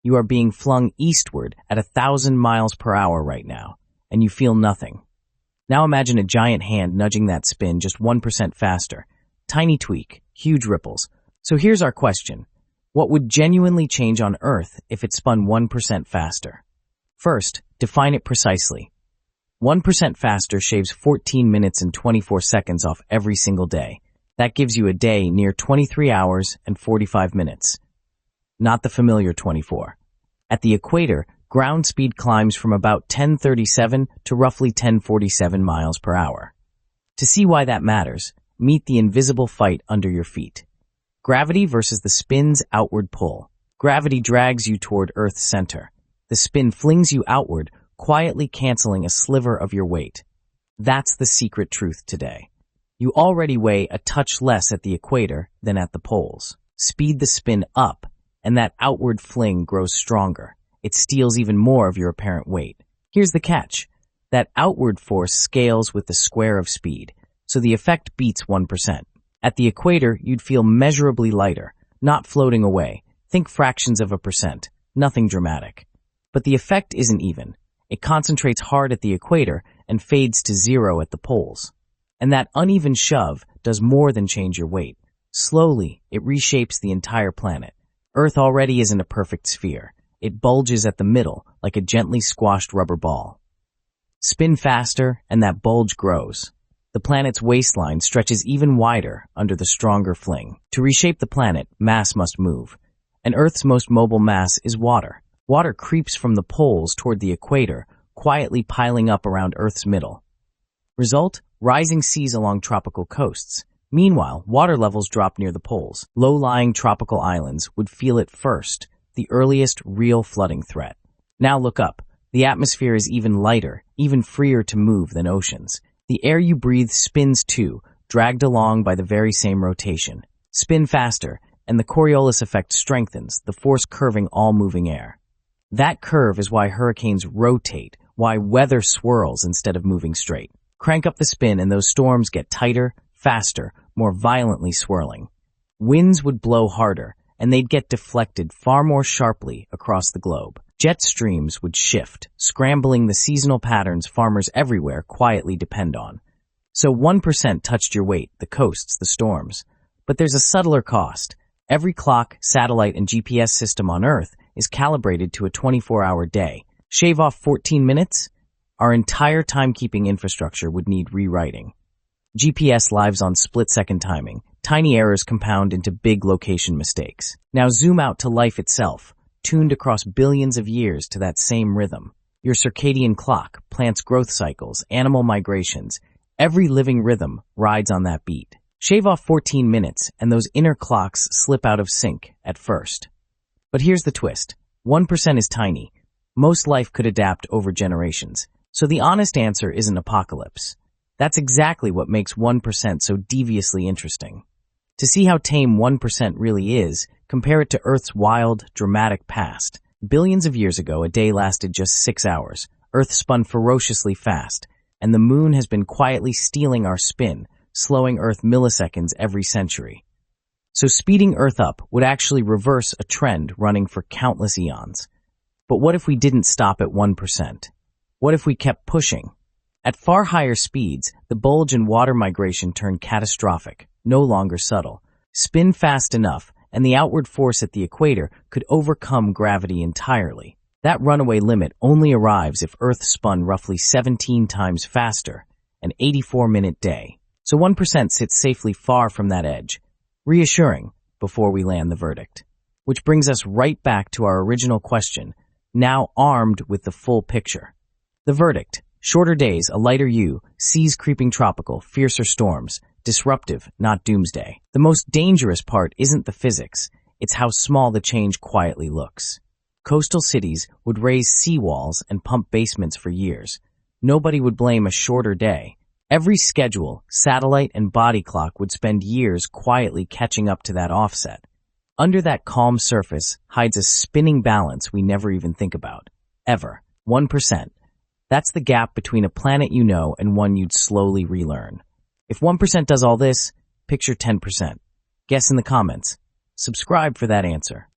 You are being flung eastward at 1,000 miles per hour right now, and you feel nothing. Now imagine a giant hand nudging that spin just 1% faster. Tiny tweak, huge ripples. So here's our question. What would genuinely change on Earth if it spun 1% faster? First, define it precisely. 1% faster shaves 14 minutes and 24 seconds off every single day. That gives you a day near 23 hours and 45 minutes. Not the familiar 24. At the equator, ground speed climbs from about 1037 to roughly 1047 miles per hour. To see why that matters, meet the invisible fight under your feet. Gravity versus the spin's outward pull. Gravity drags you toward Earth's center. The spin flings you outward, quietly canceling a sliver of your weight. That's the secret truth today. You already weigh a touch less at the equator than at the poles. Speed the spin up, and that outward fling grows stronger. It steals even more of your apparent weight. Here's the catch. That outward force scales with the square of speed, so the effect beats 1%. At the equator, you'd feel measurably lighter, not floating away. Think fractions of a percent, nothing dramatic. But the effect isn't even. It concentrates hard at the equator and fades to zero at the poles. And that uneven shove does more than change your weight. Slowly, it reshapes the entire planet. Earth already isn't a perfect sphere. It bulges at the middle like a gently squashed rubber ball. Spin faster, and that bulge grows. The planet's waistline stretches even wider under the stronger fling. To reshape the planet, mass must move. And Earth's most mobile mass is water. Water creeps from the poles toward the equator, quietly piling up around Earth's middle. Result? Rising seas along tropical coasts. Meanwhile, water levels drop near the poles. Low-lying tropical islands would feel it first, the earliest real flooding threat. Now look up. The atmosphere is even lighter, even freer to move than oceans. The air you breathe spins too, dragged along by the very same rotation. Spin faster, and the Coriolis effect strengthens, the force curving all moving air. That curve is why hurricanes rotate, why weather swirls instead of moving straight. Crank up the spin and those storms get tighter, faster, more violently swirling. Winds would blow harder, and they'd get deflected far more sharply across the globe. Jet streams would shift, scrambling the seasonal patterns farmers everywhere quietly depend on. So 1% touched your weight, the coasts, the storms. But there's a subtler cost. Every clock, satellite, and GPS system on Earth is calibrated to a 24-hour day. Shave off 14 minutes? Our entire timekeeping infrastructure would need rewriting. GPS lives on split-second timing. Tiny errors compound into big location mistakes. Now zoom out to life itself, tuned across billions of years to that same rhythm. Your circadian clock, plants' growth cycles, animal migrations, every living rhythm rides on that beat. Shave off 14 minutes, and those inner clocks slip out of sync at first. But here's the twist. 1% is tiny. Most life could adapt over generations. So the honest answer isn't apocalypse. That's exactly what makes 1% so deviously interesting. To see how tame 1% really is, compare it to Earth's wild, dramatic past. Billions of years ago, a day lasted just 6 hours. Earth spun ferociously fast, and the moon has been quietly stealing our spin, slowing Earth milliseconds every century. So speeding Earth up would actually reverse a trend running for countless eons. But what if we didn't stop at 1%? What if we kept pushing? At far higher speeds, the bulge in water migration turned catastrophic, no longer subtle. Spin fast enough, and the outward force at the equator could overcome gravity entirely. That runaway limit only arrives if Earth spun roughly 17 times faster, an 84-minute day. So 1% sits safely far from that edge, reassuring before we land the verdict. Which brings us right back to our original question, now armed with the full picture. The verdict: shorter days, a lighter you, seas creeping tropical, fiercer storms, disruptive, not doomsday. The most dangerous part isn't the physics, it's how small the change quietly looks. Coastal cities would raise seawalls and pump basements for years. Nobody would blame a shorter day. Every schedule, satellite, and body clock would spend years quietly catching up to that offset. Under that calm surface hides a spinning balance we never even think about. Ever. 1%. That's the gap between a planet you know and one you'd slowly relearn. If 1% does all this, picture 10%. Guess in the comments. Subscribe for that answer.